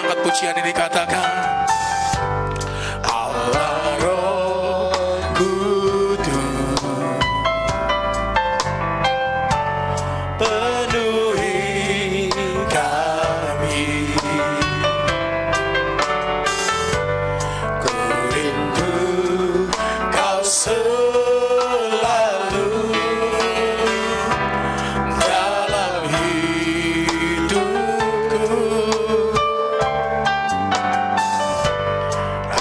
angkat pujian ini, katakan Allah Roh Kudus, penuhi kami. Ku rindu Kau selalu dalam hidupku.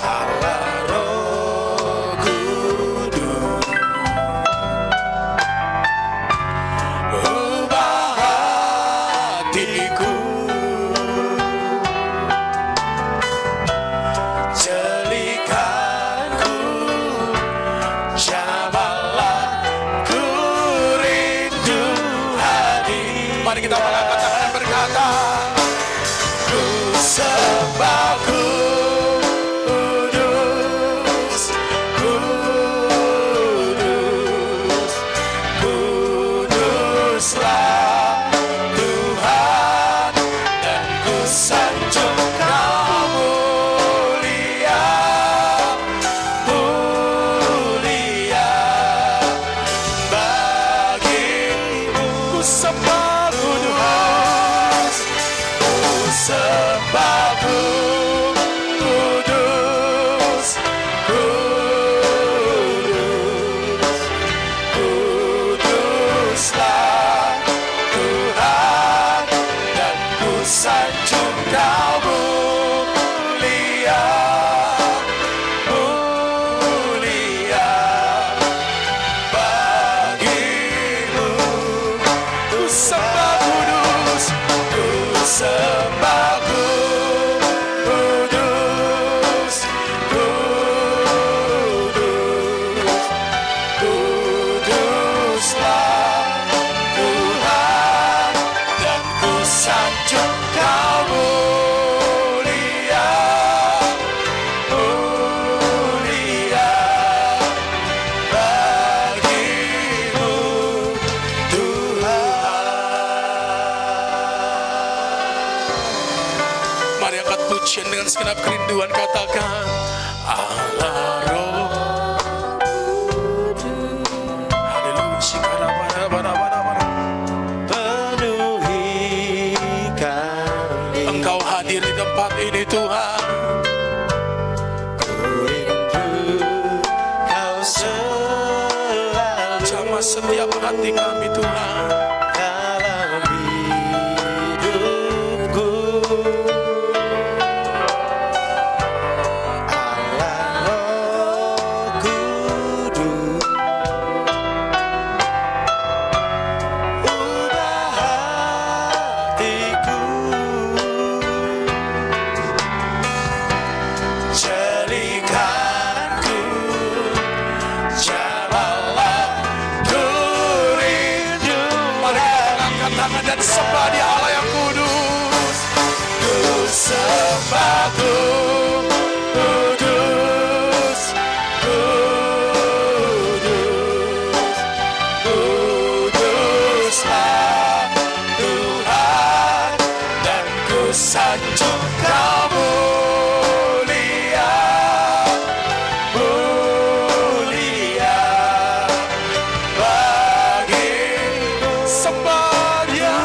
Allah Roh Kudus, ubah hatiku, jadikanku jamalah, ku rindu hadir. Mari kita mengangkat tangan dan berkata, ku sembah Kudus, Kudus, Kuduslah Tuhan, dan ku sanjung Kau mulia, mulia bagimu. Ku sembah Kudus, ku sembah Kudus, Kudus, Kuduslah Tuhan, dan ku sanjung Kau mulia, mulia bagimu. Ku sembah Kudus, ku sembah Kudus, Kudus, Kuduslah Tuhan, dan ku sanjung Kau mulia, mulia bagimu Tuhan. Mari angkat pujian dengan segenap kerinduan, katakan Allah Roh. Haleluya, sikara-bara-bara-bara-bara. Penuhi kami. Engkau hadir di tempat ini, Tuhan. Ku rindu Kau selalu Jamah setiap hati kami, Tuhan. dalam hidupku. Allah Roh Kudus, ubah hatiku, Jadikanku jamalah, ku rindu. Mari kita angkat tangan dan sembah Dia, Allah yang kudus. Ku sembah Kudus, Kudus, Kuduslah Tuhan, dan ku sanjung Kau mulia, mulia bagimu. Sembah Dia,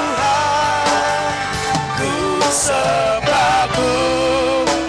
ku sembah Kudus,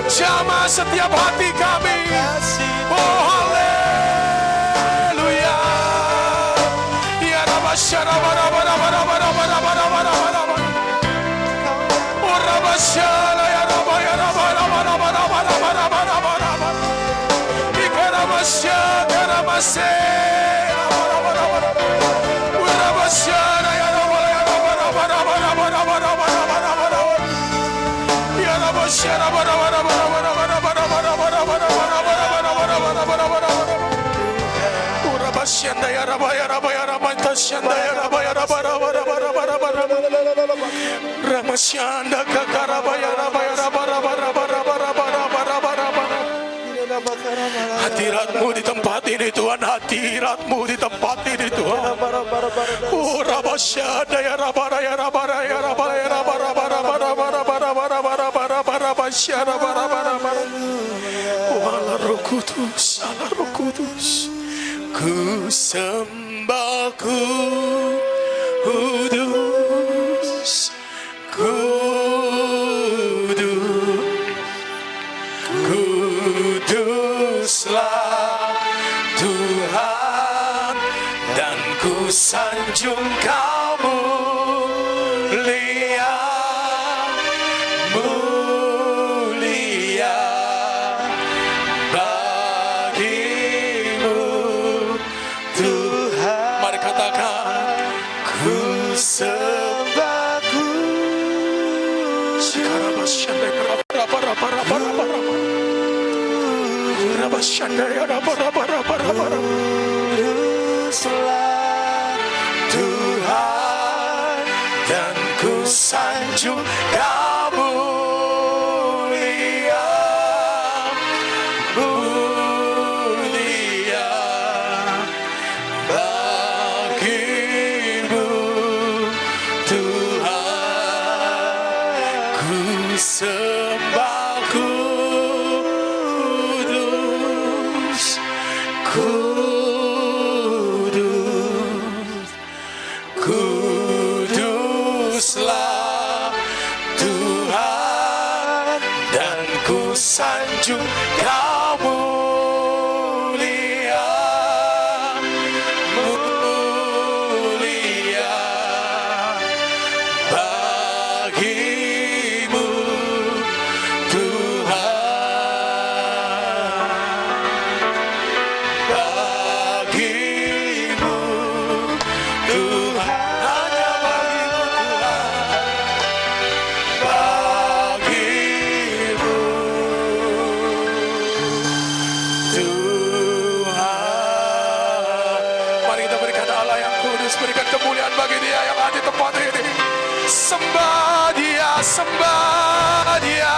Jamah setiap hati kami. Oh haleluya. Ya Rabbasya Oh Rabbasya ya Rabba ya Rabba Ikaramasya karamase Rabbasya ya Rabba ya Rabba ya Rabbasya Rabbasya ya Rabba ya Rabba ya Rabba Tasyanda ya Rabba ya Rabba Ramasyanda kakarabaya rabaya hadiratmu di tempat ini Tuhan, hadiratmu di tempat ini Tuhan. Oh Rabasyanda ya rabara ya rabara ya rabara ya rabara oh Allah Roh Kudus, Allah Roh Kudus, ku sembah kudus, kuduslah Tuhan, dan ku sanjung Kau mulia, mulia bagimu Tuhan. Mari katakan, ku sembah kudus. Kuduslah Tuhan, dan ku sanjung Kau mulia, mulia bagimu Tuhan. Ku sembah kudus, kudus, kuduslah Tuhan, dan ku sanjung Kau mulia, mulia bagimu Tuhan, bagimu Tuhan, hanya bagimu Tuhan. Mari kita berikan Allah yang kudus, berikan kemuliaan bagi Dia yang ada di tempat ini. Sembah Dia, sembah Dia.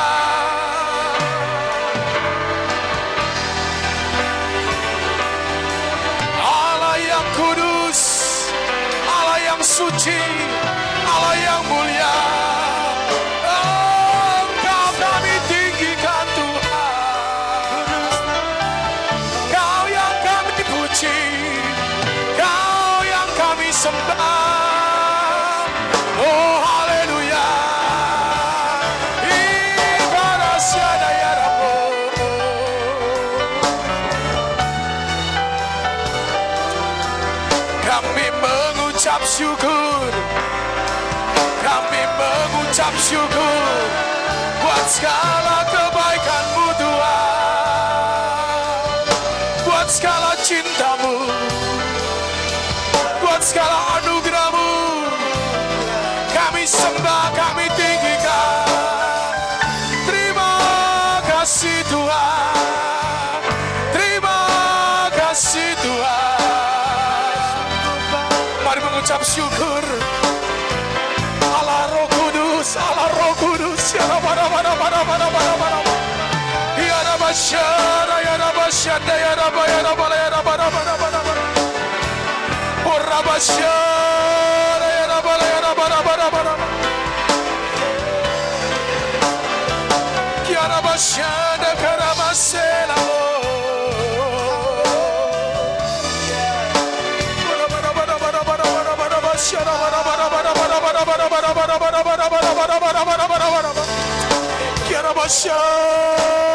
Allah yang kudus, Allah yang suci, Allah yang mulia. Engkau kami tinggikan Tuhan, Kau yang kami puji, Kau yang kami sembah. Oh haleluya. Ikarasyada ya Rabbo. Kami mengucap syukur, kami mengucap syukur buat segala kebaikan-Mu Tuhan, buat segala cinta-Mu, buat segala anugerah-Mu. Kami sembah, kami tinggikan. Terima kasih Tuhan, terima kasih Tuhan. Mari mengucap syukur. Allah Roh Kudus, Allah Roh Kudus. Ya Rabba, ya Rabba, syara, ya Rabba, syada, ya Rabba, ya Rabba, ya Rabba, oh Rabba, syara, ya Rabba, ya Rabba, ya Rabba, syada, karamasela. Kiara Basha.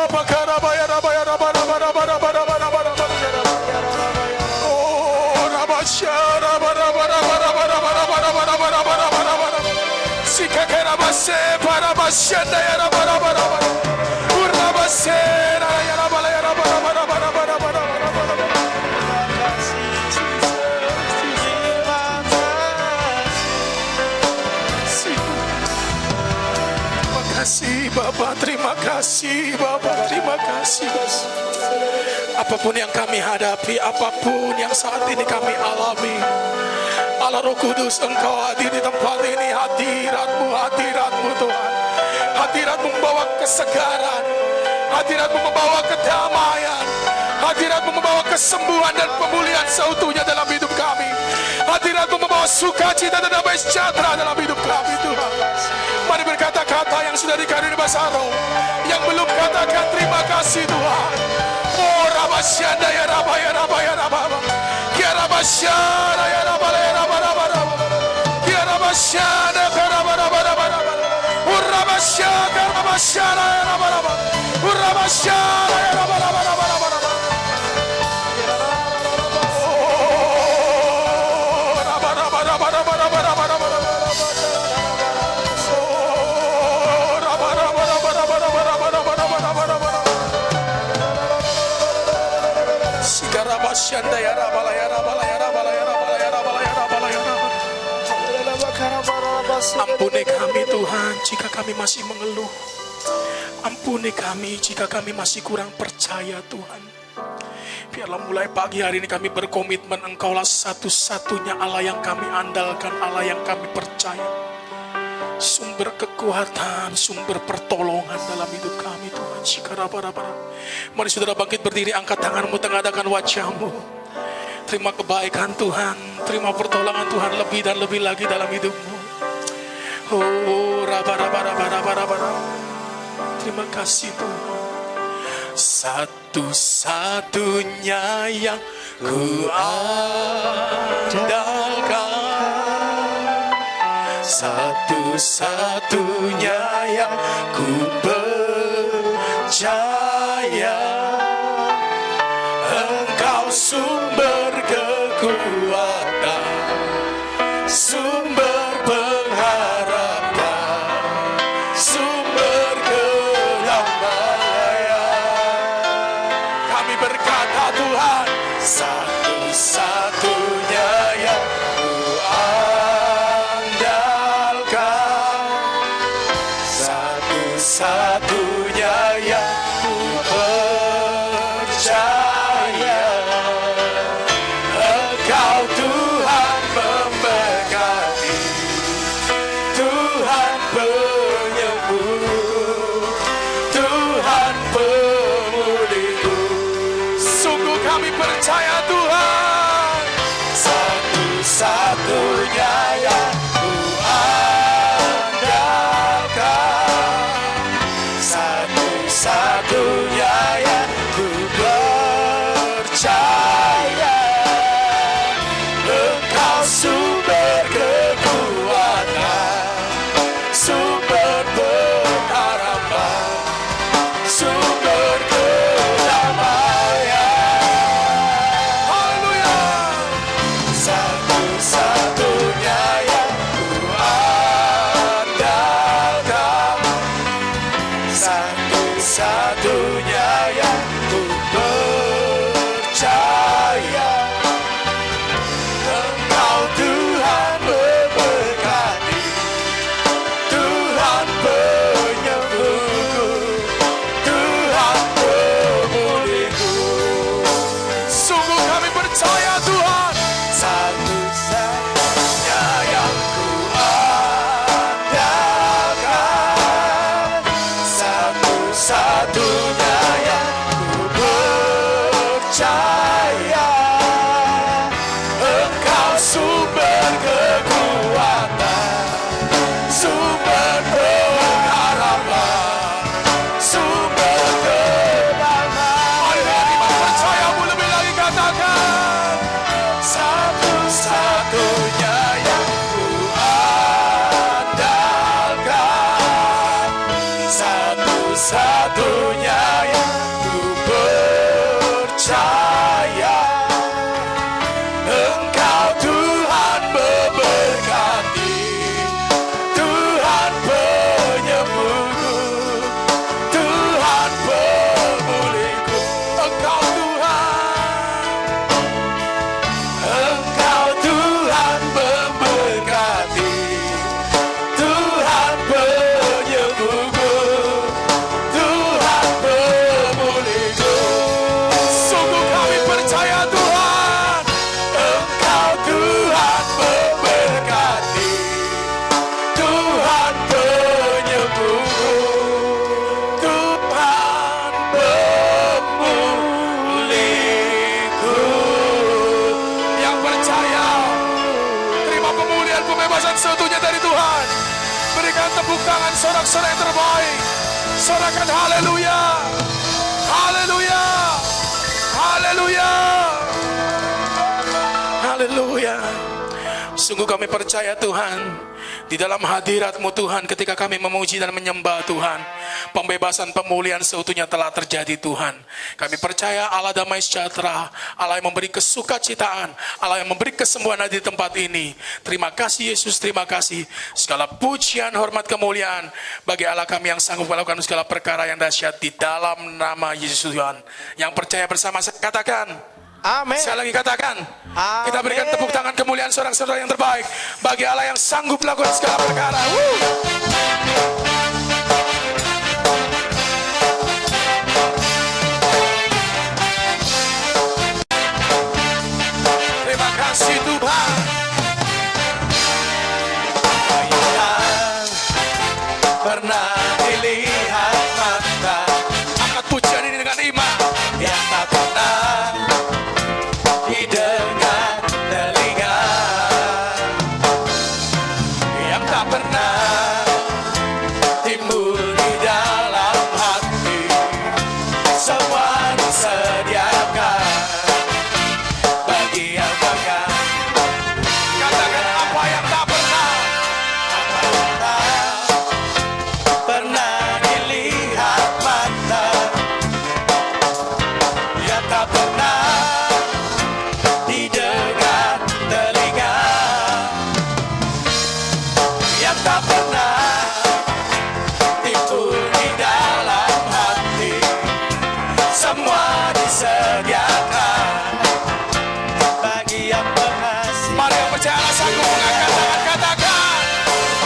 Barabashanda ya rabarabara. Urabasera ya rabala ya rabarabara. Terima kasih Bapak, terima kasih. Apapun yang kami hadapi, apapun yang saat ini kami alami, Allah Roh Kudus, Engkau hadir di tempat ini. Hadiratmu Tuhan. Hadiratmu membawa kesegaran, hadiratmu membawa kedamaian, hadiratmu membawa kesembuhan dan pemulihan seutuhnya dalam hidup kami. Hadiratmu membawa sukacita dan damai sejahtera dalam hidup kami Tuhan. Mari berkata-kata yang sudah dikaruniai bahasa roh, yang belum katakan terima kasih Tuhan. Oh Rabasyanda ya Rabba ya Rabba ya Rabba ya Rabasyanda ya Rabba ya Rabba ya Rabasyanda ya Rabba Urabasyanda Rabasyanda ya Rabba Urabasyanda ya Rabba Ampuni kami Tuhan jika kami masih mengeluh. Ampuni kami jika kami masih kurang percaya Tuhan. Biarlah mulai pagi hari ini kami berkomitmen Engkaulah satu-satunya Allah yang kami andalkan, Allah yang kami percaya. Sumber kekuatan, sumber pertolongan dalam hidup kami Tuhan. Mari saudara bangkit berdiri, angkat tanganmu, tengadakan wajahmu. Terima kebaikan Tuhan, terima pertolongan Tuhan lebih dan lebih lagi dalam hidupmu. Oh, terima kasih Tuhan. Satu-satunya yang ku andalkan, satu-satunya yang ku percaya, Engkau sumber kekuatan, sumber pengharapan, sumber kedamaian. Kami berkata Tuhan, satu-satunya yang ku andalkan, satu-satunya yang ku percaya, Engkau Tuhan memberkati, Tuhan penyembuh, Tuhan pemulihku. Sungguh kami percaya Tuhan, satu-satunya yang ku andalkan, satu-satunya yang ku percaya, Engkau sumber kekuatan, sumber pengharapan, sumber kedamaian. Haleluya. Satu-satunya yang ku andalkan, satu-satunya yang ku percaya, Engkau Tuhan memberkati, Tuhan penyembuhku, Tuhan pemulihku. Sungguh kami percaya Tuhan, satu-satunya yang ku andalkan, satu-satunya yang ku percaya, Engkau sumber kekuatan, sumber pengharapan, sumber kedamaian. Mari dengan iman percayamu lebih lagi katakan, satu-satunya yang ku andalkan, satu-satunya yang ku percaya, Engkau Tuhan memberkati, Tuhan penyembuh, tepuk tangan sorak-sorai yang terbaik. Sorakan haleluya. Haleluya. Haleluya. Haleluya. Sungguh kami percaya Tuhan, di dalam hadirat-Mu Tuhan, ketika kami memuji dan menyembah Tuhan, pembebasan pemulihan seutuhnya telah terjadi Tuhan. Kami percaya Allah damai sejahtera, Allah yang memberi kesukacitaan, Allah yang memberi kesembuhan di tempat ini. Terima kasih Yesus, terima kasih. Segala pujian, hormat, kemuliaan bagi Allah kami yang sanggup melakukan segala perkara yang dahsyat di dalam nama Yesus Tuhan. Yang percaya bersama saya katakan Amin. sekali lagi katakan, Amin. kita berikan tepuk tangan kemuliaan saudara-saudara yang terbaik bagi Allah yang sanggup melakukan segala perkara. Terima kasih Tuhan. Yang pernah dilihat mata, Angkat pujian ini dengan iman. yang tak pernah didengar telinga, yang tak pernah timbul di dalam hati, semua disediakan bagi yang bahkan. Katakan apa yang tak pernah. Pernah dilihat mata, yang tak pernah didengar telinga, yang tak pernah timbul di dalam hati, semua disediakan bagi yang mengasihi. Mari yang percaya Allah sanggup mengangkat tangan, katakan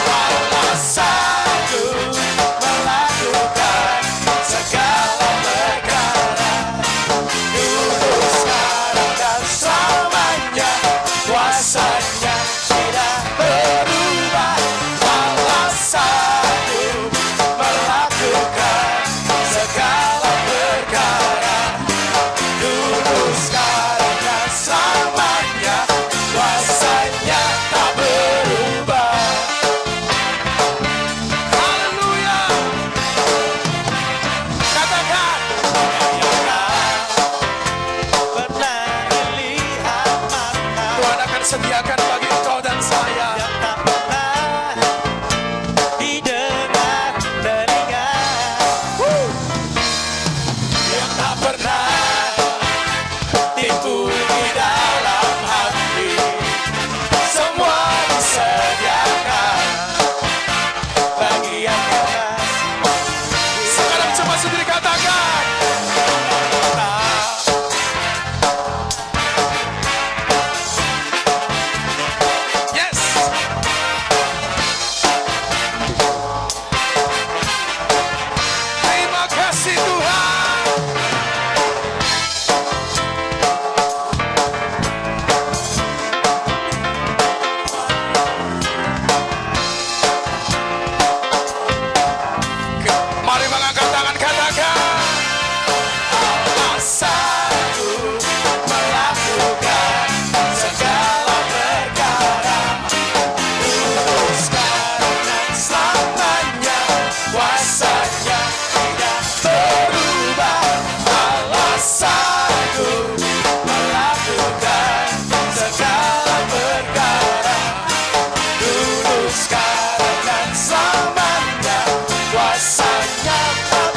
Allah sanggup melakukan segala perkara, dulu, sekarang, dan selamanya. Kuasanya tidak berubah. Allah sanggup melakukan segala perkara, dulu, sekarang, dan selamanya. Kuasanya tak berubah. haleluya. Katakan Pernah dilihat mata, Tuhan akan sediakan bagi engkau dan saya yang tak pernah didengar telinga, yang tak pernah timbul di dalam hati, semua disediakan bagi yang mengasihi. sekarang coba sendiri katakan yes. Terima kasih Tuhan. Mari mengangkat tangan, katakan Allah sanggup melakukan segala perkara, dulu, sekarang, dan selamanya. Kuasanya tidak berubah. Allah sanggup melakukan segala perkara, dulu, sekarang, dan selamanya. Kuasanya tak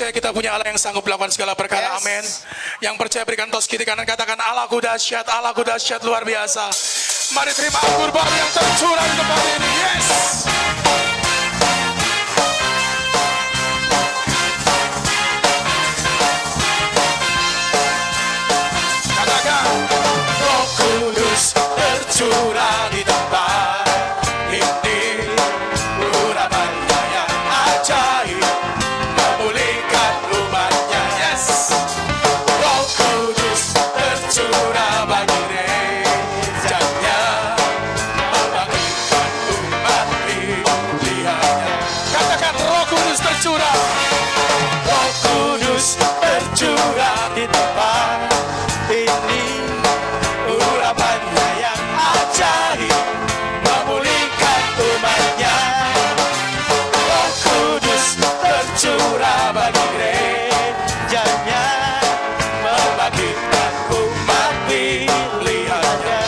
percaya kita punya Allah yang sanggup melakukan segala perkara. Yes. Amin. Yang percaya berikan tos kiri kanan, katakan Allahku dahsyat luar biasa. Mari terima anggur baru yang tercurah di tempat ini. Yes. Katakan Roh Kudus tercurah di tempat ini. Urapannya yang ajaib memulihkan umatnya. Yes. Roh Kudus tercurah bagi gerejanya, membangkitkan umat pilihannya. Katakan Roh Kudus tercurah. Roh Kudus tercurah di tempat ini. Urapannya yang ajaib memulihkan umatnya. Roh Kudus tercurah bagi gerejanya, membangkitkan umat pilihannya.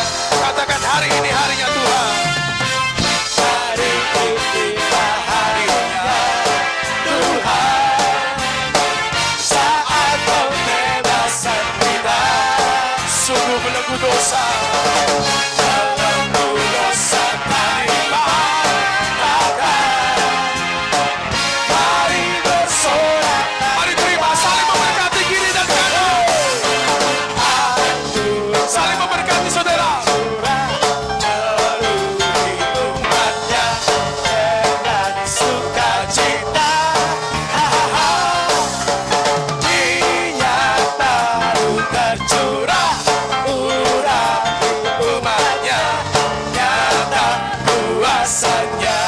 Katakan hari ini harinya Tuhan. Hari inilah harinya Tuhan, saat pembebasan kita. Sungguh belenggu dosa, belenggu dosa dilimpahkan. Mari bersorak, mari terima, saling memberkati kiri dan kanan. Saling memberkati saudara. Memenuhi umatnya dengan sukacita. Minyak baru tercurah, urapi umatnya, nyata kuasanya.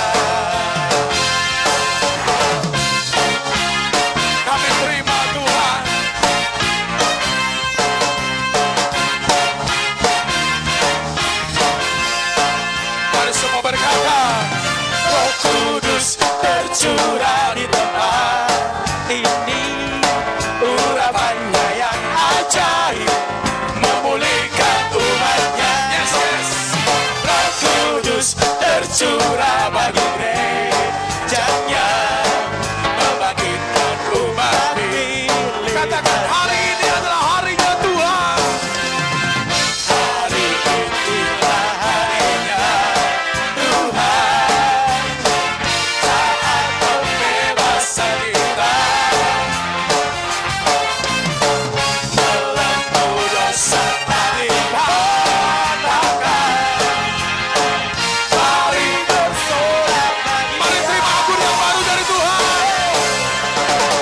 Kami terima Tuhan. Mari semua berkata, Roh Kudus tercurah di tempat ini. Urapannya yang ajaib memulihkan umatnya. Yes, yes. Roh Kudus tercurah bagi gerejanya, membangkitkan umat pilihan. Katakan hari ini adalah harinya Tuhan. Hari inilah harinya Tuhan, saat pembebasan kita. Belenggu dosa dilimpahkan. Mari bersorak, mari terima anggur yang baru dari Tuhan.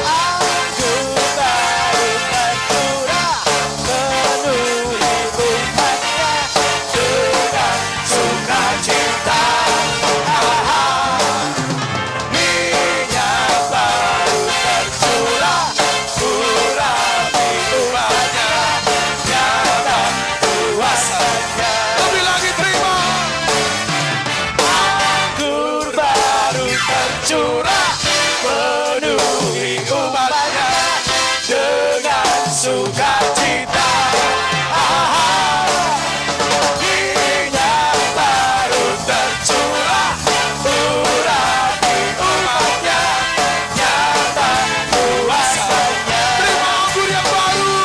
Anggur baru tercurah, penuhi umatnya dengan sukacita. Minyak baru tercurah, urapi umatnya, nyata kuasanya. Lebih lagi terima. Anggur baru tercurah, penuhi umatnya dengan sukacita. Minyak baru tercurah, urapi umatnya, nyata kuasanya. Terima anggur yang baru.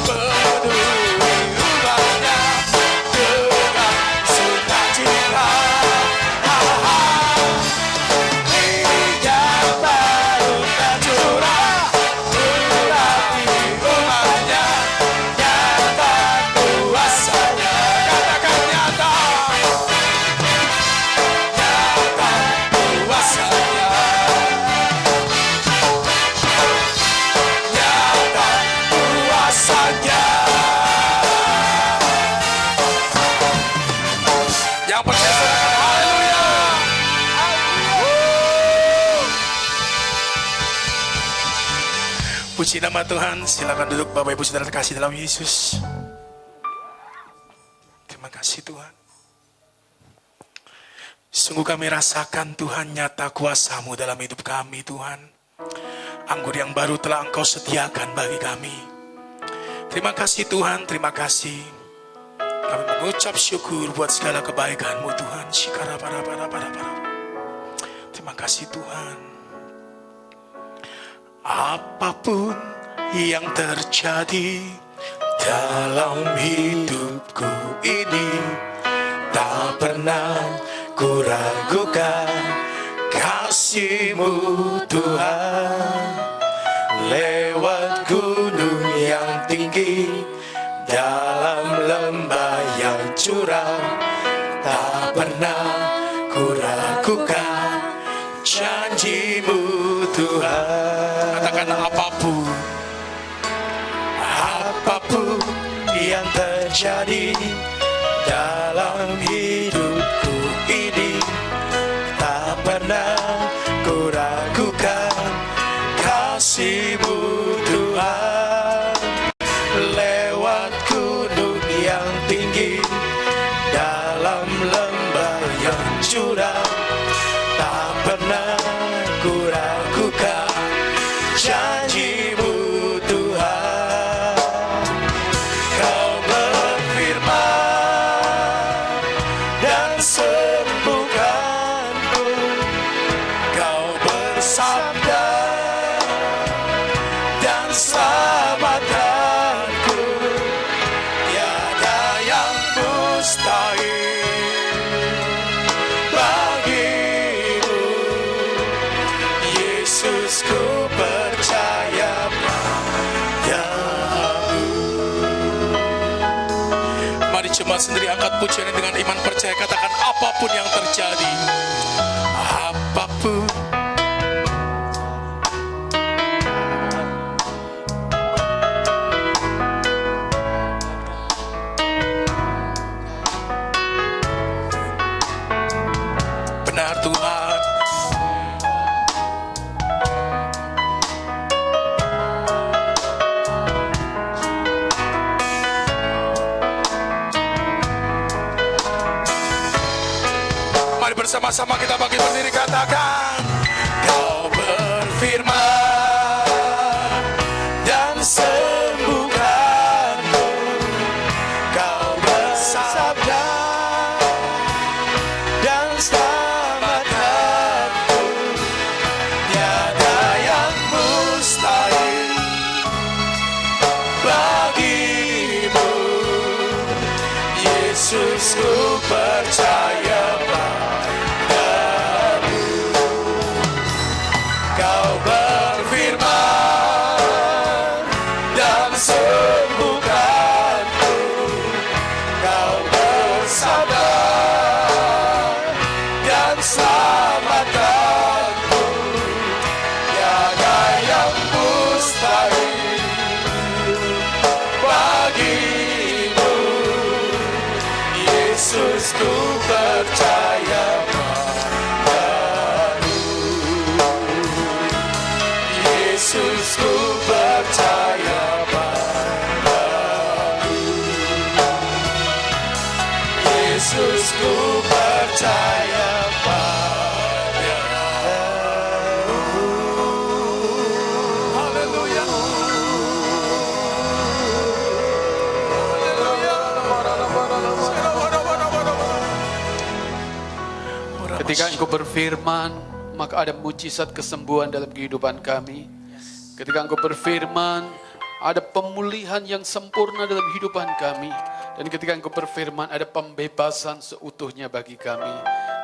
Penuhi umatnya dengan sukacita. Minyak baru tercurah, urapi umatnya, nyata kuasanya. Katakan nyata, nyata kuasanya, nyata kuasanya. Yang percaya silakan haleluya. Puji nama Tuhan. Silakan duduk Bapak Ibu Saudara terkasih dalam Yesus. Terima kasih Tuhan. Sungguh kami rasakan Tuhan nyata kuasa-Mu dalam hidup kami Tuhan. Anggur yang baru telah Engkau sediakan bagi kami. Terima kasih Tuhan, terima kasih. Kami mengucap syukur buat segala kebaikan-Mu Tuhan. Shikara para. Terima kasih Tuhan. Apapun yang terjadi dalam hidupku ini, tak pernah ku ragukan kasih-Mu Tuhan. Lewat gunung yang tinggi, dalam lembah yang curam, tak pernah ku ragukan janji-Mu Tuhan. Katakan apapun yang terjadi dalam hidupku ini, tak pernah ku ragukan kasih-Mu Tuhan. Lewat gunung yang tinggi, dalam lembah yang curam, tak pernah ku ragukan janji-Mu Tuhan. Kau berfirman dan sembuhkanku, Kau bersabda dan selamatkanku. Tiada yang mustahil bagimu, Yesus, ku percaya padamu. Mari jemaat sendiri angkat pujian dengan iman percaya, katakan apapun yang terjadi, apapun. Benar Tuhan. Mari bersama-sama kita bangkit berdiri, katakan Kau berfirman dan sembuhkanku, Kau bersabda dan selamatkanku. Tiada yang mustahil bagimu, Yesus, ku percaya padamu. Kau berfirman dan sembuhkanku, Kau bersabda dan selamatkanku. Tiada yang mustahil bagimu, Yesus, ku percaya padamu. Yesus, ku percaya padamu. Yesus, ku percaya padamu. Haleluya. Ketika Engkau berfirman, maka ada mujizat kesembuhan dalam kehidupan kami. Ketika Engkau berfirman, ada pemulihan yang sempurna dalam kehidupan kami. Dan ketika Engkau berfirman, ada pembebasan seutuhnya bagi kami.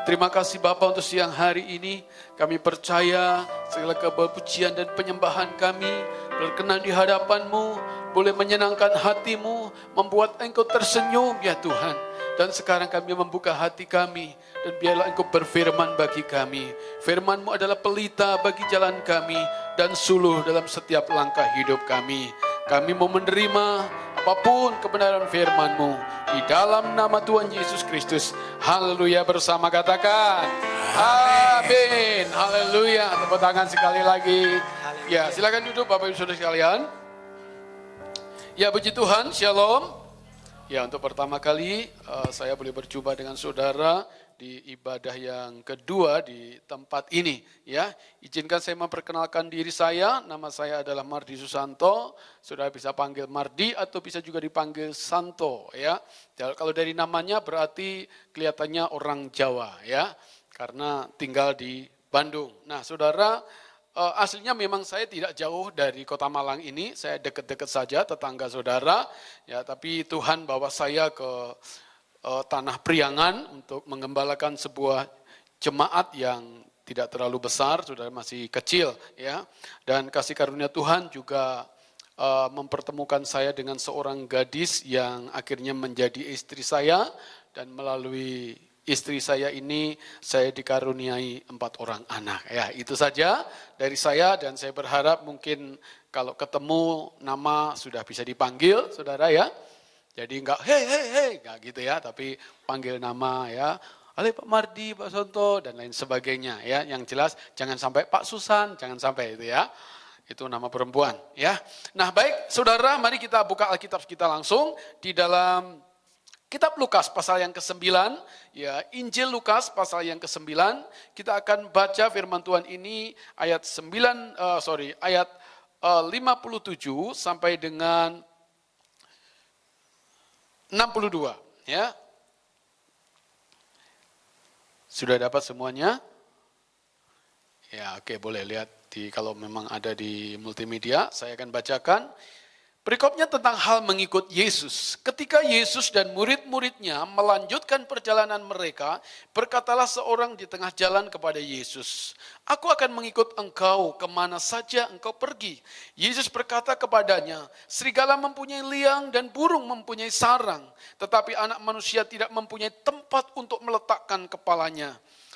Terima kasih Bapa untuk siang hari ini. Kami percaya segala kepujian dan penyembahan kami berkenan di hadapan-Mu, boleh menyenangkan hati-Mu, membuat Engkau tersenyum ya Tuhan. Dan sekarang kami membuka hati kami, dan biarlah Engkau berfirman bagi kami. Firman-Mu adalah pelita bagi jalan kami, dan suluh dalam setiap langkah hidup kami. Kami mau menerima apapun kebenaran firman-Mu, di dalam nama Tuhan Yesus Kristus. Haleluya, bersama katakan amin. Haleluya, tepuk tangan sekali lagi. Ya, silakan duduk Bapak Ibu Saudara sekalian. Ya, puji Tuhan, shalom. Ya, untuk pertama kali saya boleh berjumpa dengan saudara di ibadah yang kedua di tempat ini. Ya, izinkan saya memperkenalkan diri saya. Nama saya adalah Mardi Susanto. Saudara bisa panggil Mardi atau bisa juga dipanggil Santo. Ya, kalau dari namanya berarti kelihatannya orang Jawa. Ya, karena tinggal di Bandung. Nah, saudara, aslinya memang saya tidak jauh dari Kota Malang ini, saya dekat-dekat saja, tetangga saudara. Ya, tapi Tuhan bawa saya ke Tanah Priangan untuk mengembalakan sebuah jemaat yang tidak terlalu besar, saudara masih kecil, ya. Dan kasih karunia Tuhan juga mempertemukan saya dengan seorang gadis yang akhirnya menjadi istri saya, dan melalui istri saya ini saya dikaruniai 4 orang anak. Ya, itu saja dari saya, dan saya berharap mungkin kalau ketemu nama sudah bisa dipanggil, saudara ya. Jadi enggak hei, enggak gitu ya, tapi panggil nama ya. Halo Pak Mardi, Pak Sonto, dan lain sebagainya ya. Yang jelas jangan sampai Pak Susan, jangan sampai itu ya. Itu nama perempuan ya. Nah baik saudara, mari kita buka Alkitab kita langsung di dalam Kitab Lukas pasal yang ke-9, ya, Injil Lukas pasal yang ke-9. Kita akan baca firman Tuhan ini ayat 57 sampai dengan 62, ya. Sudah dapat semuanya? Ya, oke, boleh lihat kalau memang ada di multimedia, saya akan bacakan. Perikopnya tentang hal mengikut Yesus. Ketika Yesus dan murid-muridnya melanjutkan perjalanan mereka, berkatalah seorang di tengah jalan kepada Yesus, "Aku akan mengikut engkau kemana saja engkau pergi." Yesus berkata kepadanya, "Serigala mempunyai liang dan burung mempunyai sarang, tetapi anak manusia tidak mempunyai tempat untuk meletakkan kepalanya."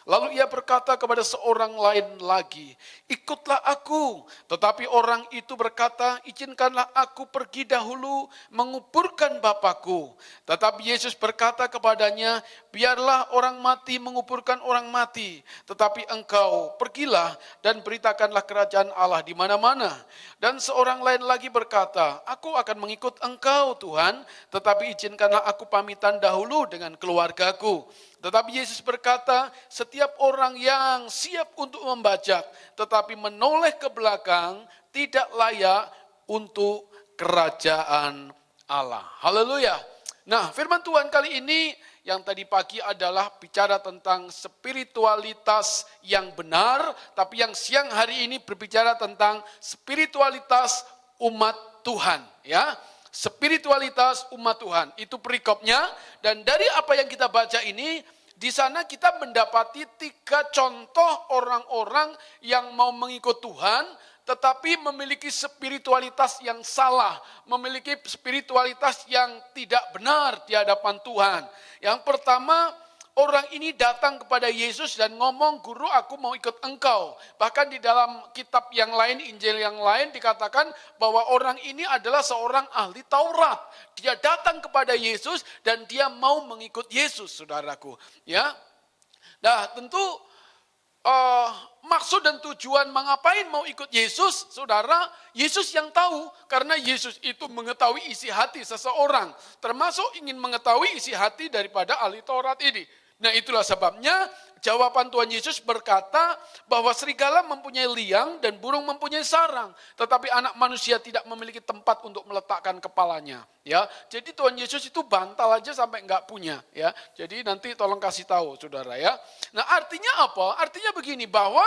Lalu ia berkata kepada seorang lain lagi, "Ikutlah aku." Tetapi orang itu berkata, "Izinkanlah aku pergi dahulu menguburkan Bapakku." Tetapi Yesus berkata kepadanya, "Biarlah orang mati menguburkan orang mati, tetapi engkau pergilah dan beritakanlah kerajaan Allah di mana-mana." Dan seorang lain lagi berkata, "Aku akan mengikut engkau Tuhan, tetapi izinkanlah aku pamitan dahulu dengan keluargaku." Tetapi Yesus berkata, "Setiap orang yang siap untuk membajak, tetapi menoleh ke belakang, tidak layak untuk kerajaan Allah." Haleluya. Nah, firman Tuhan kali ini yang tadi pagi adalah bicara tentang spiritualitas yang benar, tapi yang siang hari ini berbicara tentang spiritualitas umat Tuhan, ya. Spiritualitas umat Tuhan, itu perikopnya. Dan dari apa yang kita baca ini, di sana kita mendapati 3 contoh orang-orang yang mau mengikut Tuhan, tetapi memiliki spiritualitas yang salah, memiliki spiritualitas yang tidak benar di hadapan Tuhan. Yang pertama, orang ini datang kepada Yesus dan ngomong, "Guru, aku mau ikut engkau." Bahkan di dalam kitab yang lain, Injil yang lain dikatakan bahwa orang ini adalah seorang ahli Taurat. Dia datang kepada Yesus dan dia mau mengikut Yesus, saudaraku. Ya, nah tentu maksud dan tujuan mengapain mau ikut Yesus, saudara, Yesus yang tahu. Karena Yesus itu mengetahui isi hati seseorang, termasuk ingin mengetahui isi hati daripada ahli Taurat ini. Nah itulah sebabnya jawaban Tuhan Yesus berkata bahwa serigala mempunyai liang dan burung mempunyai sarang, tetapi anak manusia tidak memiliki tempat untuk meletakkan kepalanya. Ya, jadi Tuhan Yesus itu bantal aja sampai enggak punya. Ya, jadi nanti tolong kasih tahu, saudara ya. Nah artinya apa? Artinya begini, bahwa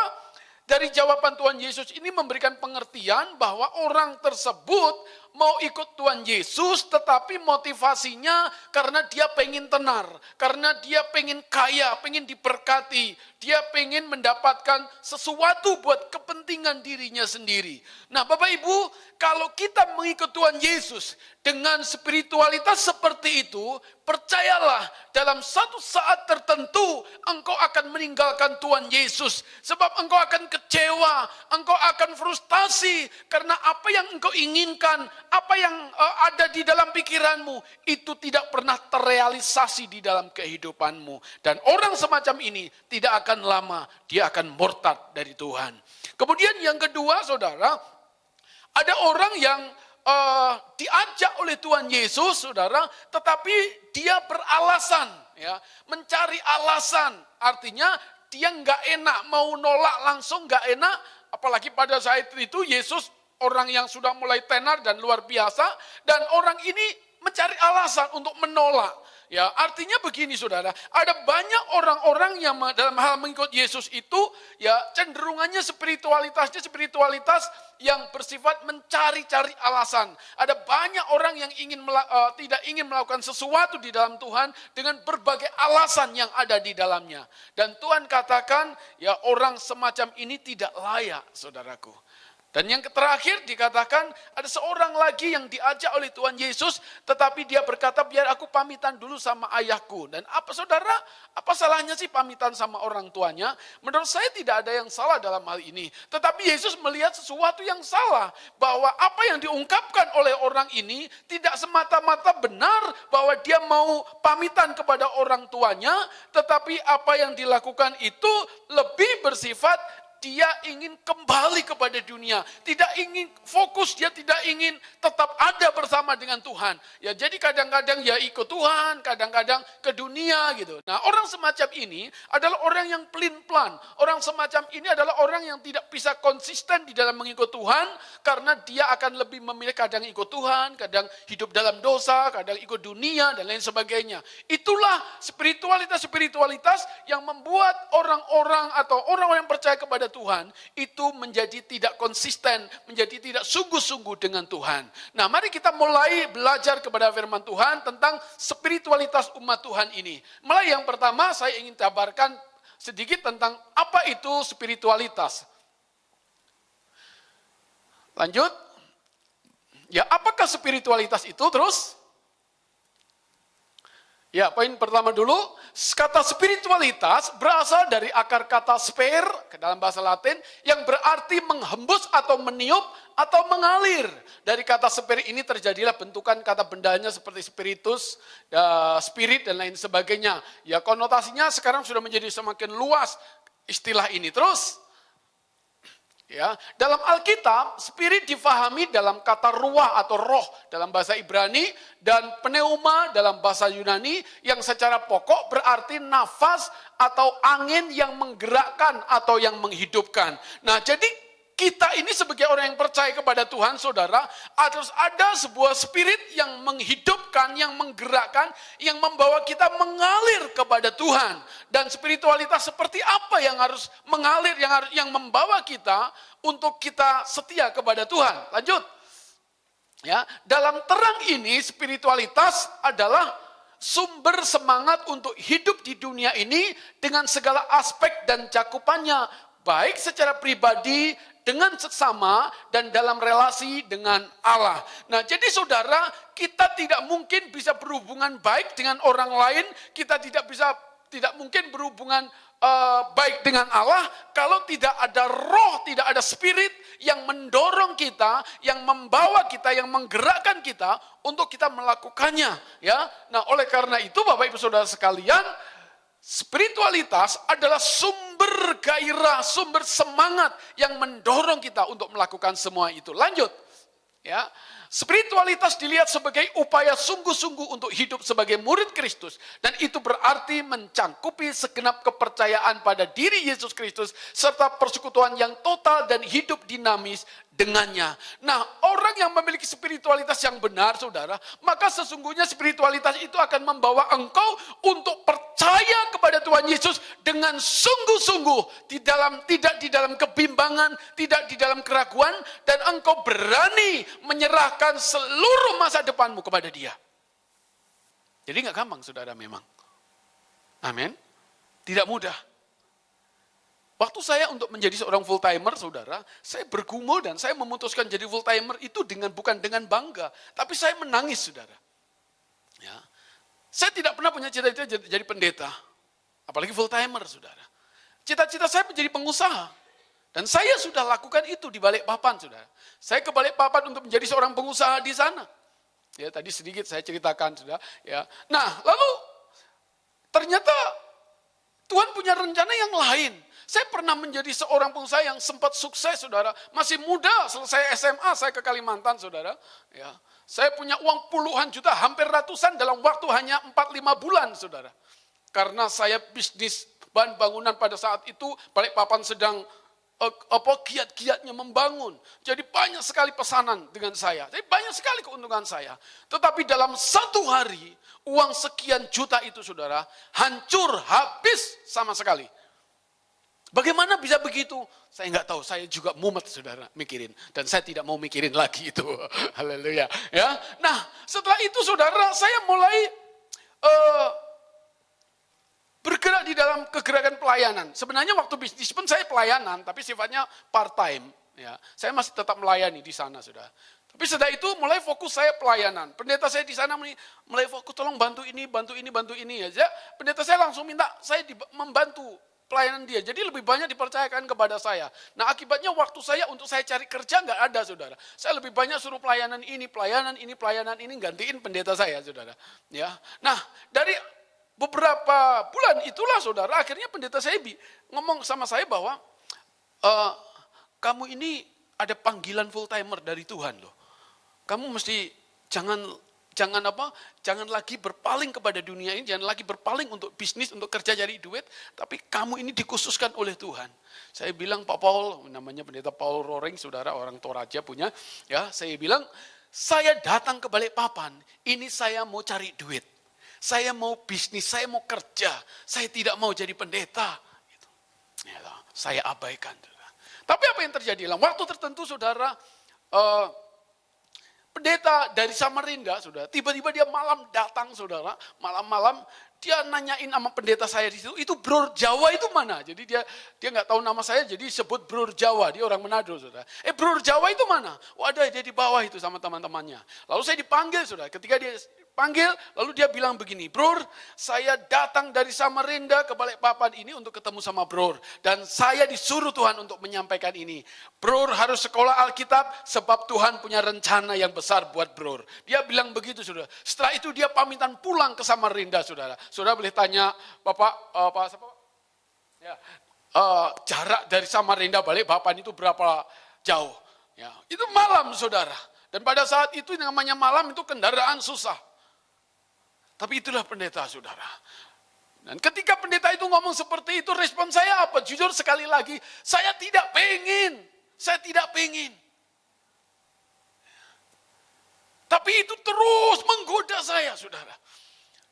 dari jawaban Tuhan Yesus ini memberikan pengertian bahwa orang tersebut mau ikut Tuhan Yesus, tetapi motivasinya karena dia pengen tenar, karena dia pengen kaya, pengen diberkati, dia pengen mendapatkan sesuatu buat kepentingan dirinya sendiri. Nah Bapak Ibu, kalau kita mengikut Tuhan Yesus dengan spiritualitas seperti itu, percayalah dalam satu saat tertentu engkau akan meninggalkan Tuhan Yesus. Sebab engkau akan kecewa, engkau akan frustasi karena apa yang engkau inginkan, apa yang ada di dalam pikiranmu itu tidak pernah terrealisasi di dalam kehidupanmu. Dan orang semacam ini tidak akan lama, dia akan murtad dari Tuhan. Kemudian yang kedua, saudara, ada orang yang diajak oleh Tuhan Yesus, saudara, tetapi dia beralasan, ya, mencari alasan. Artinya dia nggak enak, mau nolak langsung nggak enak. Apalagi pada saat itu Yesus orang yang sudah mulai tenar dan luar biasa, dan orang ini mencari alasan untuk menolak. Ya, artinya begini saudara, ada banyak orang-orang yang dalam hal mengikut Yesus itu ya cenderungannya spiritualitas yang bersifat mencari-cari alasan. Ada banyak orang yang tidak ingin melakukan sesuatu di dalam Tuhan dengan berbagai alasan yang ada di dalamnya. Dan Tuhan katakan, ya orang semacam ini tidak layak, saudaraku. Dan yang terakhir dikatakan ada seorang lagi yang diajak oleh Tuhan Yesus, tetapi dia berkata, biar aku pamitan dulu sama ayahku. Dan apa saudara, apa salahnya sih pamitan sama orang tuanya? Menurut saya tidak ada yang salah dalam hal ini. Tetapi Yesus melihat sesuatu yang salah, bahwa apa yang diungkapkan oleh orang ini tidak semata-mata benar bahwa dia mau pamitan kepada orang tuanya, tetapi apa yang dilakukan itu lebih bersifat dia ingin kembali kepada dunia. Tidak ingin fokus, dia tidak ingin tetap ada bersama dengan Tuhan. Ya, jadi kadang-kadang ya ikut Tuhan, kadang-kadang ke dunia gitu. Nah, orang semacam ini adalah orang yang pelin-pelan. Orang semacam ini adalah orang yang tidak bisa konsisten di dalam mengikut Tuhan, karena dia akan lebih memilih kadang ikut Tuhan, kadang hidup dalam dosa, kadang ikut dunia, dan lain sebagainya. Itulah spiritualitas yang membuat orang-orang atau orang-orang yang percaya kepada Tuhan itu menjadi tidak konsisten, menjadi tidak sungguh-sungguh dengan Tuhan. Nah, mari kita mulai belajar kepada firman Tuhan tentang spiritualitas umat Tuhan ini. Mulai yang pertama saya ingin jabarkan sedikit tentang apa itu spiritualitas. Lanjut. Ya, apakah spiritualitas itu terus? Ya, poin pertama dulu, kata spiritualitas berasal dari akar kata spher ke dalam bahasa Latin yang berarti menghembus atau meniup atau mengalir. Dari kata spher ini terjadilah bentukan kata bendanya seperti spiritus, spirit dan lain sebagainya. Ya, konotasinya sekarang sudah menjadi semakin luas istilah ini. Terus ya, dalam Alkitab, spirit difahami dalam kata ruah atau roh dalam bahasa Ibrani dan pneuma dalam bahasa Yunani yang secara pokok berarti nafas atau angin yang menggerakkan atau yang menghidupkan. Nah, jadi kita ini sebagai orang yang percaya kepada Tuhan, saudara, harus ada sebuah spirit yang menghidupkan, yang menggerakkan, yang membawa kita mengalir kepada Tuhan. Dan spiritualitas seperti apa yang harus mengalir, yang membawa kita untuk kita setia kepada Tuhan. Lanjut. Ya, dalam terang ini spiritualitas adalah sumber semangat untuk hidup di dunia ini dengan segala aspek dan cakupannya, baik secara pribadi, dengan sesama, dan dalam relasi dengan Allah. Nah, jadi saudara, kita tidak mungkin bisa berhubungan baik dengan orang lain, kita tidak mungkin berhubungan baik dengan Allah kalau tidak ada roh, tidak ada spirit yang mendorong kita, yang membawa kita, yang menggerakkan kita untuk kita melakukannya. Ya, nah oleh karena itu Bapak Ibu Saudara sekalian, spiritualitas adalah sumber gairah, sumber semangat yang mendorong kita untuk melakukan semua itu. Lanjut. Ya, spiritualitas dilihat sebagai upaya sungguh-sungguh untuk hidup sebagai murid Kristus, dan itu berarti mencangkupi segenap kepercayaan pada diri Yesus Kristus serta persekutuan yang total dan hidup dinamis dengannya. Nah, orang yang memiliki spiritualitas yang benar, saudara, maka sesungguhnya spiritualitas itu akan membawa engkau untuk percaya kepada Tuhan Yesus dengan sungguh-sungguh, tidak di dalam kebimbangan, tidak di dalam keraguan, dan engkau berani menyerahkan seluruh masa depanmu kepada Dia. Jadi nggak gampang, saudara, memang. Amin. Tidak mudah. Waktu saya untuk menjadi seorang full timer, saudara, saya bergumul dan saya memutuskan jadi full timer itu bukan dengan bangga, tapi saya menangis, saudara. Ya, saya tidak pernah punya cita-cita jadi pendeta, apalagi full timer, saudara. Cita-cita saya menjadi pengusaha, dan saya sudah lakukan itu di Balikpapan, saudara. Saya ke Balikpapan untuk menjadi seorang pengusaha di sana. Ya, tadi sedikit saya ceritakan, saudara. Ya, nah lalu ternyata Tuhan punya rencana yang lain. Saya pernah menjadi seorang pengusaha yang sempat sukses, saudara. Masih muda, selesai SMA, saya ke Kalimantan, saudara. Ya, saya punya uang puluhan juta, hampir ratusan dalam waktu hanya 4-5 bulan, saudara. Karena saya bisnis bahan bangunan pada saat itu, Balikpapan sedang giat-giatnya membangun. Jadi banyak sekali pesanan dengan saya. Jadi banyak sekali keuntungan saya. Tetapi dalam satu hari, Uang sekian juta itu saudara, hancur, habis sama sekali. Bagaimana bisa begitu? Saya nggak tahu, saya juga mumet saudara mikirin. Dan saya tidak mau mikirin lagi itu. Haleluya. Ya. Nah setelah itu saudara, saya mulai bergerak di dalam kegerakan pelayanan. Sebenarnya waktu bisnis pun saya pelayanan, tapi sifatnya part time. Ya, saya masih tetap melayani di sana sudah. Tapi setelah itu mulai fokus saya pelayanan. Pendeta saya di sana mulai fokus, tolong bantu ini aja. Pendeta saya langsung minta saya membantu pelayanan dia. Jadi lebih banyak dipercayakan kepada saya. Nah akibatnya waktu saya untuk saya cari kerja nggak ada saudara. Saya lebih banyak suruh pelayanan ini, gantiin pendeta saya saudara. Ya, nah dari beberapa bulan itulah saudara, akhirnya pendeta saya ngomong sama saya bahwa kamu ini ada panggilan full timer dari Tuhan loh. Kamu mesti jangan lagi berpaling kepada dunia ini, jangan lagi berpaling untuk bisnis, untuk kerja cari duit, tapi kamu ini dikhususkan oleh Tuhan. Saya bilang Pak Paul, namanya pendeta Paul Roring, saudara orang Toraja punya, ya saya bilang saya datang ke Balikpapan, ini saya mau cari duit. Saya mau bisnis, saya mau kerja, saya tidak mau jadi pendeta. Gitu. Ya, saya abaikan. Tapi apa yang terjadi? Waktu tertentu saudara, pendeta dari Samarinda, saudara, tiba-tiba dia malam datang saudara, malam-malam dia nanyain sama pendeta saya di situ, itu Bror Jawa itu mana? Jadi dia nggak tahu nama saya, jadi sebut Bror Jawa, dia orang Manado saudara. Bror Jawa itu mana? Oh ada, dia di bawah itu sama teman-temannya. Lalu saya dipanggil saudara, ketika dia panggil, lalu dia bilang begini, Bror, saya datang dari Samarinda ke Balikpapan ini untuk ketemu sama Bror. Dan saya disuruh Tuhan untuk menyampaikan ini. Bror harus sekolah Alkitab sebab Tuhan punya rencana yang besar buat Bror. Dia bilang begitu, saudara. Setelah itu dia pamitan pulang ke Samarinda, saudara. Saudara boleh tanya, Bapak, siapa? Ya, jarak dari Samarinda Balikpapan itu berapa jauh? Ya, itu malam, saudara. Dan pada saat itu namanya malam itu kendaraan susah. Tapi itulah pendeta saudara. Dan ketika pendeta itu ngomong seperti itu, respon saya apa? Jujur sekali lagi, saya tidak pengen. Saya tidak pengen. Tapi itu terus menggoda saya saudara.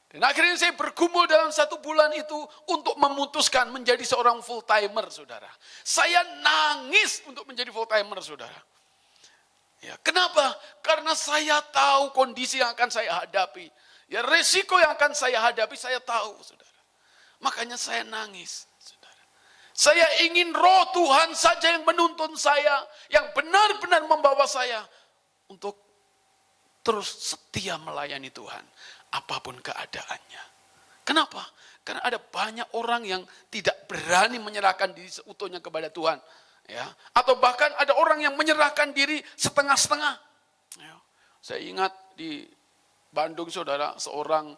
Dan akhirnya saya bergumul dalam 1 bulan itu untuk memutuskan menjadi seorang full timer saudara. Saya nangis untuk menjadi full timer saudara. Ya, kenapa? Karena saya tahu kondisi yang akan saya hadapi. Ya resiko yang akan saya hadapi saya tahu saudara. Makanya saya nangis saudara. Saya ingin roh Tuhan saja yang menuntun saya. Yang benar-benar membawa saya untuk terus setia melayani Tuhan. Apapun keadaannya. Kenapa? Karena ada banyak orang yang tidak berani menyerahkan diri seutuhnya kepada Tuhan. Ya. Atau bahkan ada orang yang menyerahkan diri setengah-setengah. Ya. Saya ingat di Bandung saudara, seorang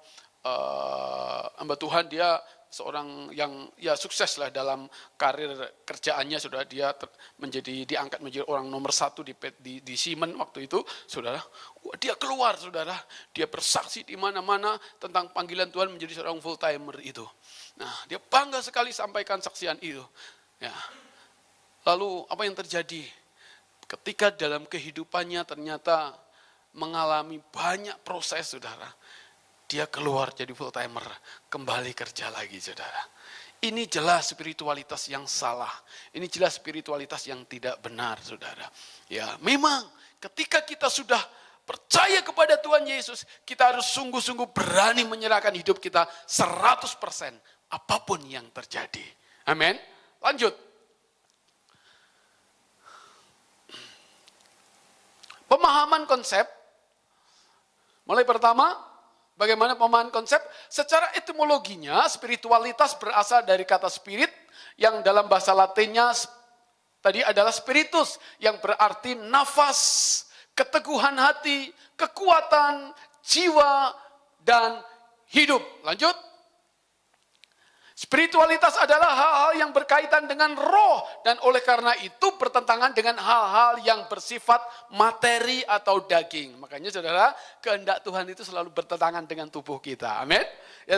hamba Tuhan, dia seorang yang ya sukses lah dalam karir kerjaannya saudara, dia diangkat menjadi orang nomor 1 di Siemens waktu itu saudara. Dia keluar saudara, dia bersaksi di mana-mana tentang panggilan Tuhan menjadi seorang full timer itu. Nah dia bangga sekali sampaikan saksian itu. Ya. Lalu apa yang terjadi? Ketika dalam kehidupannya ternyata mengalami banyak proses saudara. Dia keluar jadi full timer, kembali kerja lagi saudara. Ini jelas spiritualitas yang salah. Ini jelas spiritualitas yang tidak benar saudara. Ya, memang ketika kita sudah percaya kepada Tuhan Yesus, kita harus sungguh-sungguh berani menyerahkan hidup kita 100% apapun yang terjadi. Amin. Lanjut. Pemahaman konsep. Mulai pertama, bagaimana pemahaman konsep? Secara etimologinya, spiritualitas berasal dari kata spirit, yang dalam bahasa Latinnya tadi adalah spiritus, yang berarti nafas, keteguhan hati, kekuatan, jiwa, dan hidup. Lanjut. Spiritualitas adalah hal-hal yang berkaitan dengan roh, dan oleh karena itu bertentangan dengan hal-hal yang bersifat materi atau daging. Makanya saudara, kehendak Tuhan itu selalu bertentangan dengan tubuh kita. Amin. Ya,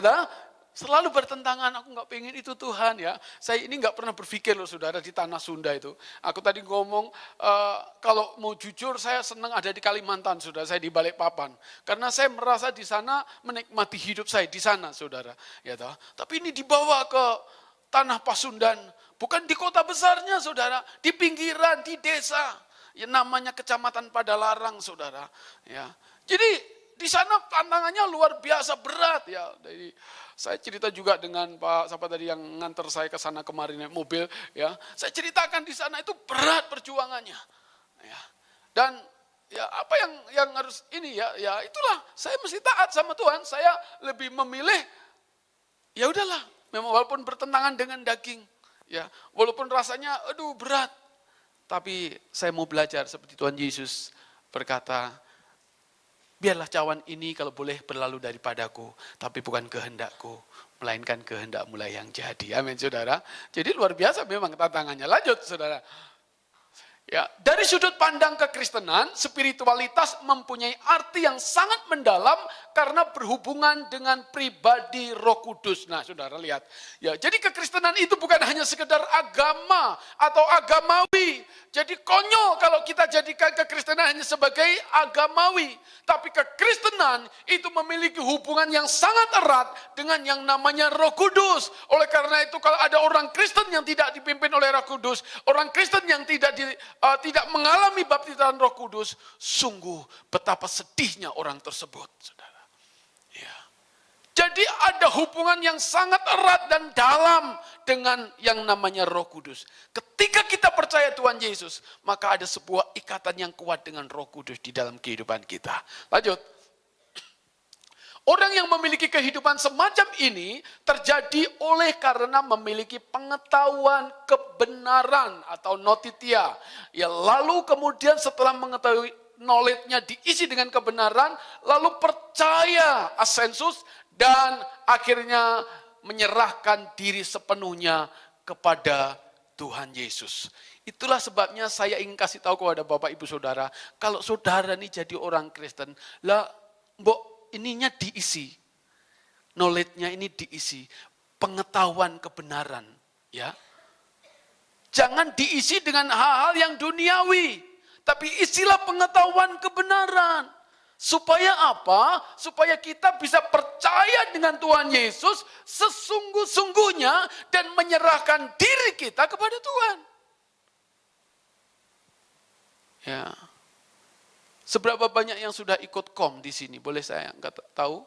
selalu bertentangan, aku nggak pengen itu Tuhan ya. Saya ini nggak pernah berpikir loh saudara di tanah Sunda itu. Aku tadi ngomong, kalau mau jujur saya senang ada di Kalimantan saudara, saya di Balikpapan. Karena saya merasa di sana menikmati hidup saya di sana saudara. Ya toh. Tapi ini dibawa ke tanah Pasundan, bukan di kota besarnya saudara, di pinggiran, di desa. Ya namanya Kecamatan Padalarang saudara. Ya. Jadi di sana tantangannya luar biasa berat ya. Jadi saya cerita juga dengan Pak siapa tadi yang nganter saya ke sana kemarin naik mobil ya. Saya ceritakan di sana itu berat perjuangannya. Ya. Dan ya apa yang harus ini ya itulah saya mesti taat sama Tuhan. Saya lebih memilih ya udahlah, memang walaupun bertentangan dengan daging ya, walaupun rasanya aduh berat, tapi saya mau belajar seperti Tuhan Yesus berkata, biarlah cawan ini kalau boleh berlalu daripadaku, tapi bukan kehendakku, melainkan kehendakmu lah yang jadi. Amin saudara. Jadi luar biasa memang tantangannya. Lanjut saudara. Ya, dari sudut pandang kekristenan, spiritualitas mempunyai arti yang sangat mendalam karena berhubungan dengan pribadi Roh Kudus. Nah, saudara lihat. Ya, jadi kekristenan itu bukan hanya sekedar agama atau agamawi. Jadi konyol kalau kita jadikan kekristenan hanya sebagai agamawi. Tapi kekristenan itu memiliki hubungan yang sangat erat dengan yang namanya Roh Kudus. Oleh karena itu kalau ada orang Kristen yang tidak dipimpin oleh Roh Kudus, orang Kristen yang tidak mengalami baptisan Roh Kudus, sungguh betapa sedihnya orang tersebut, saudara. Ya. Jadi ada hubungan yang sangat erat dan dalam dengan yang namanya Roh Kudus. Ketika kita percaya Tuhan Yesus, maka ada sebuah ikatan yang kuat dengan Roh Kudus di dalam kehidupan kita. Lanjut. Orang yang memiliki kehidupan semacam ini terjadi oleh karena memiliki pengetahuan kebenaran atau notitia. Ya, lalu kemudian setelah mengetahui knowledge-nya diisi dengan kebenaran, lalu percaya asensus dan akhirnya menyerahkan diri sepenuhnya kepada Tuhan Yesus. Itulah sebabnya saya ingin kasih tahu kepada Bapak Ibu Saudara, kalau saudara ini jadi orang Kristen, lah mbok ininya diisi, knowledge-nya ini diisi, pengetahuan kebenaran, ya. Jangan diisi dengan hal-hal yang duniawi, tapi isilah pengetahuan kebenaran. Supaya apa? Supaya kita bisa percaya dengan Tuhan Yesus sesungguh-sungguhnya dan menyerahkan diri kita kepada Tuhan. Ya. Seberapa banyak yang sudah ikut kom di sini? Boleh saya nggak tahu?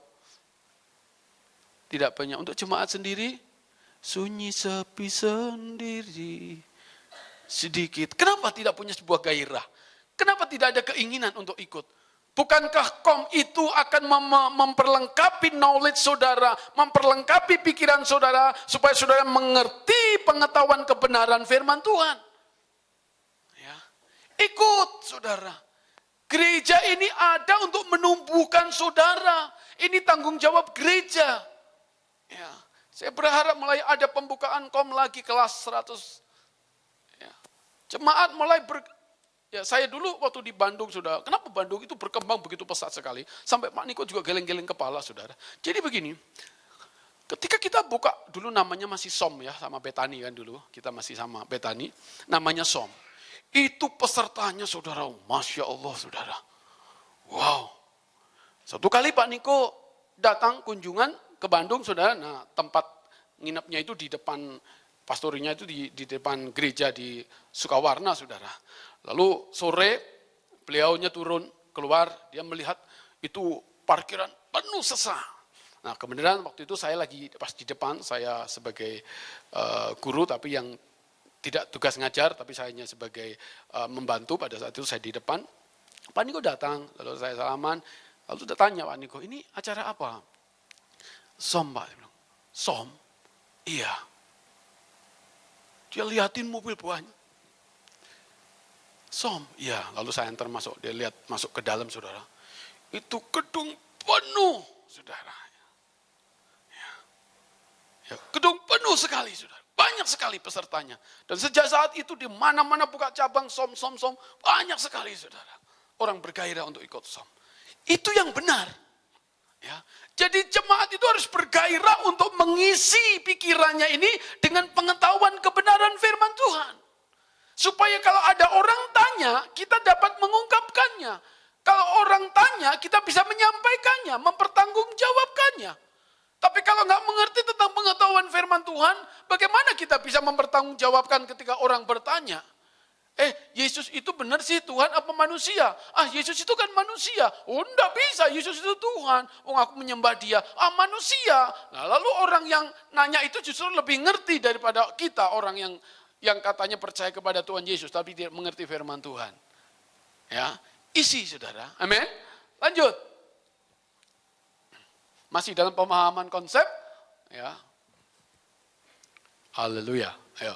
Tidak banyak. Untuk jemaat sendiri, sunyi sepi sendiri, sedikit. Kenapa tidak punya sebuah gairah? Kenapa tidak ada keinginan untuk ikut? Bukankah kom itu akan memperlengkapi knowledge saudara, memperlengkapi pikiran saudara, supaya saudara mengerti pengetahuan kebenaran firman Tuhan? Ya. Ikut saudara. Gereja ini ada untuk menumbuhkan saudara. Ini tanggung jawab gereja. Ya, saya berharap mulai ada pembukaan kom lagi kelas 100. Ya. Jemaat mulai ya, saya dulu waktu di Bandung sudah. Kenapa Bandung itu berkembang begitu pesat sekali? Sampai Pak Niko juga geleng-geleng kepala saudara. Jadi begini. Ketika kita buka dulu namanya masih SOM ya, sama Betani kan dulu. Kita masih sama Betani. Namanya SOM. Itu pesertanya saudara, Masya Allah saudara. Wow. Satu kali Pak Niko datang kunjungan ke Bandung saudara. Nah tempat nginepnya itu di depan, pastorinya itu di depan gereja di Sukawarna saudara. Lalu sore beliaunya turun keluar, dia melihat itu parkiran penuh sesak. Nah kebenaran waktu itu saya lagi pas di depan, saya sebagai guru tapi yang tidak tugas ngajar, tapi saya hanya sebagai membantu. Pada saat itu saya di depan. Pak Niko datang, lalu saya salaman. Lalu sudah tanya Pak Niko, ini acara apa? SOM Pak. Dia bilang, SOM? Iya. Dia liatin mobil buahnya. SOM? Iya. Lalu saya antar masuk, dia lihat masuk ke dalam saudara. Itu gedung penuh saudara. Ya, gedung penuh sekali saudara. Banyak sekali pesertanya. Dan sejak saat itu di mana-mana buka cabang SOM. Banyak sekali saudara. Orang bergairah untuk ikut SOM. Itu yang benar. Ya. Jadi jemaat itu harus bergairah untuk mengisi pikirannya ini dengan pengetahuan kebenaran firman Tuhan. Supaya kalau ada orang tanya, kita dapat mengungkapkannya. Kalau orang tanya, kita bisa menyampaikannya, mempertanggungjawabkannya. Tapi kalau nggak mengerti tentang pengetahuan firman Tuhan, bagaimana kita bisa mempertanggungjawabkan ketika orang bertanya? Yesus itu benar sih Tuhan apa manusia? Yesus itu kan manusia. Oh, enggak bisa, Yesus itu Tuhan. Oh, aku menyembah dia. Manusia. Nah, lalu orang yang nanya itu justru lebih ngerti daripada kita, orang yang katanya percaya kepada Tuhan Yesus, tapi tidak mengerti firman Tuhan. Ya, isi saudara. Amin. Lanjut. Masih dalam pemahaman konsep. Ya. Haleluya. Ayo.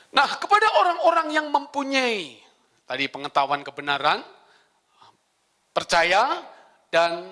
Nah, kepada orang-orang yang mempunyai tadi pengetahuan kebenaran, percaya, dan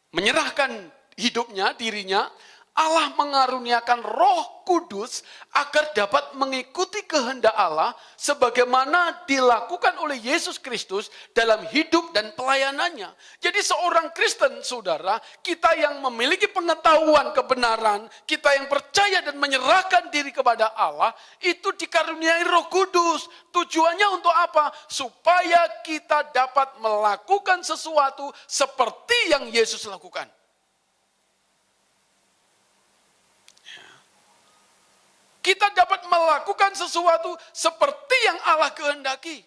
menyerahkan hidupnya, dirinya, Allah mengaruniakan Roh Kudus agar dapat mengikuti kehendak Allah sebagaimana dilakukan oleh Yesus Kristus dalam hidup dan pelayanannya. Jadi seorang Kristen, saudara, kita yang memiliki pengetahuan kebenaran, kita yang percaya dan menyerahkan diri kepada Allah, itu dikaruniai Roh Kudus. Tujuannya untuk apa? Supaya kita dapat melakukan sesuatu seperti yang Yesus lakukan. Kita dapat melakukan sesuatu seperti yang Allah kehendaki.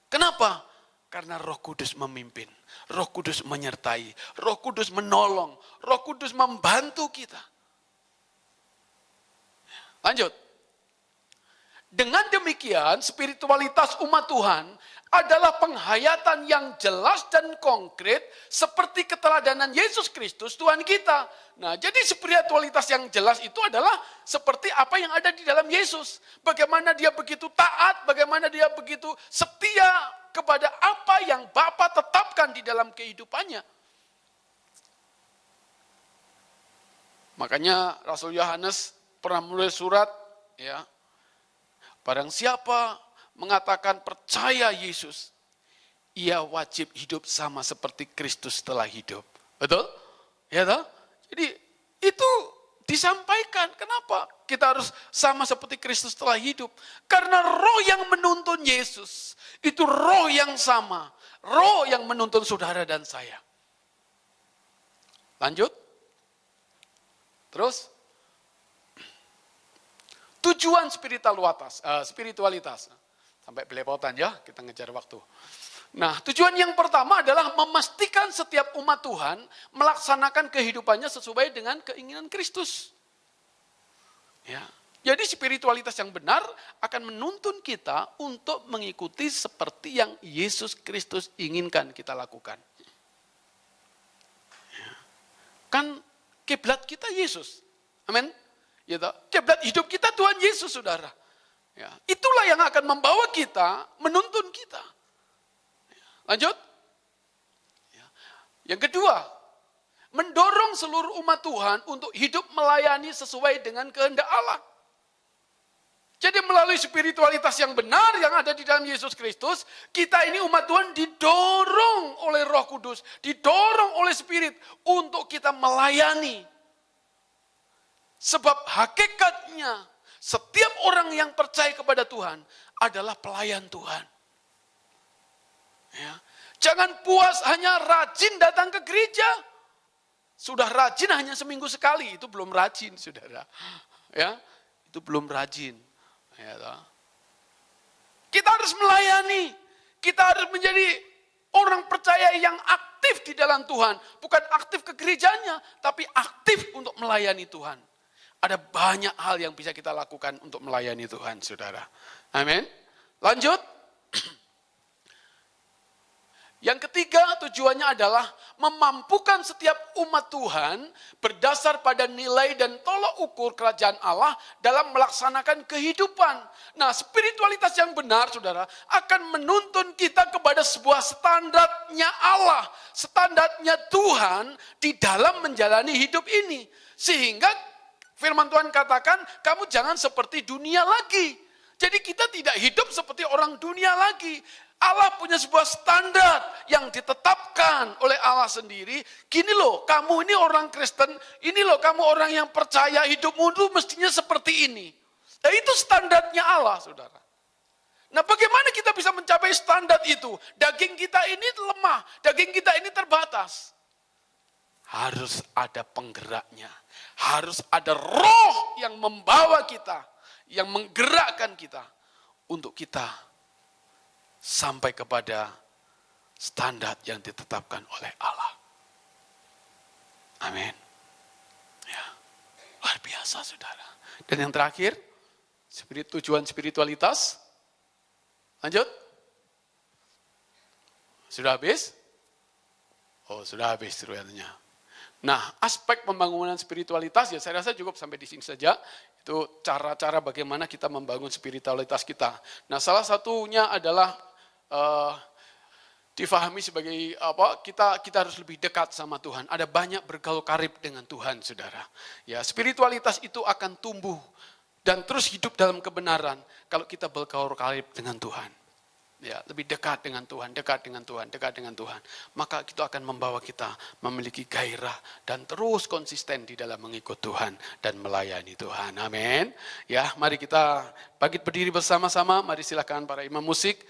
Kenapa? Karena Roh Kudus memimpin, Roh Kudus menyertai, Roh Kudus menolong, Roh Kudus membantu kita. Lanjut. Dengan demikian, spiritualitas umat Tuhan adalah penghayatan yang jelas dan konkret seperti keteladanan Yesus Kristus Tuhan kita. Nah, jadi spiritualitas yang jelas itu adalah seperti apa yang ada di dalam Yesus. Bagaimana dia begitu taat, bagaimana dia begitu setia kepada apa yang Bapa tetapkan di dalam kehidupannya. Makanya Rasul Yohanes pernah menulis surat, ya. Barang siapa mengatakan percaya Yesus, ia wajib hidup sama seperti Kristus telah hidup. Betul? Ya toh? Jadi itu disampaikan. Kenapa kita harus sama seperti Kristus telah hidup? Karena roh yang menuntun Yesus, itu roh yang sama. Roh yang menuntun saudara dan saya. Lanjut. Terus. Tujuan spiritualitas. Sampai belepotan ya, kita ngejar waktu. Nah, tujuan yang pertama adalah memastikan setiap umat Tuhan melaksanakan kehidupannya sesuai dengan keinginan Kristus. Ya. Jadi spiritualitas yang benar akan menuntun kita untuk mengikuti seperti yang Yesus Kristus inginkan kita lakukan. Ya. Kan kiblat kita Yesus. Amin. Ya, kiblat hidup kita Tuhan Yesus, saudara. Ya, itulah yang akan membawa kita, menuntun kita. Ya, lanjut. Ya. Yang kedua, mendorong seluruh umat Tuhan untuk hidup melayani sesuai dengan kehendak Allah. Jadi melalui spiritualitas yang benar yang ada di dalam Yesus Kristus, kita ini umat Tuhan didorong oleh Roh Kudus, didorong oleh Spirit untuk kita melayani. Sebab hakikatnya setiap orang yang percaya kepada Tuhan adalah pelayan Tuhan. Ya. Jangan puas hanya rajin datang ke gereja. Sudah rajin hanya seminggu sekali, itu belum rajin, saudara. Ya, itu belum rajin. Ya, kita harus melayani. Kita harus menjadi orang percaya yang aktif di dalam Tuhan. Bukan aktif ke gerejanya, tapi aktif untuk melayani Tuhan. Ada banyak hal yang bisa kita lakukan untuk melayani Tuhan, saudara. Amin. Lanjut. Yang ketiga tujuannya adalah memampukan setiap umat Tuhan berdasar pada nilai dan tolak ukur kerajaan Allah dalam melaksanakan kehidupan. Nah, spiritualitas yang benar, saudara, akan menuntun kita kepada sebuah standarnya Allah, standarnya Tuhan di dalam menjalani hidup ini. Sehingga firman Tuhan katakan, kamu jangan seperti dunia lagi. Jadi kita tidak hidup seperti orang dunia lagi. Allah punya sebuah standar yang ditetapkan oleh Allah sendiri. Gini loh, kamu ini orang Kristen, ini loh kamu orang yang percaya, hidupmu itu mestinya seperti ini. Nah, itu standarnya Allah, saudara. Nah, bagaimana kita bisa mencapai standar itu? Daging kita ini lemah, daging kita ini terbatas. Harus ada penggeraknya. Harus ada roh yang membawa kita, yang menggerakkan kita untuk kita sampai kepada standar yang ditetapkan oleh Allah. Amin. Ya, luar biasa, saudara. Dan yang terakhir, tujuan spiritualitas. Lanjut. Sudah habis? Oh, sudah habis ternyata. Nah, aspek pembangunan spiritualitas, ya saya rasa cukup sampai di sini saja. Itu cara-cara bagaimana kita membangun spiritualitas kita. Nah, salah satunya adalah difahami sebagai apa? Kita harus lebih dekat sama Tuhan. Ada banyak bergaul karib dengan Tuhan, saudara. Ya, spiritualitas itu akan tumbuh dan terus hidup dalam kebenaran kalau kita bergaul karib dengan Tuhan. Ya, lebih dekat dengan Tuhan, dekat dengan Tuhan, dekat dengan Tuhan. Maka itu akan membawa kita memiliki gairah dan terus konsisten di dalam mengikut Tuhan dan melayani Tuhan. Amin. Ya, mari kita bangkit berdiri bersama-sama. Mari silakan para imam musik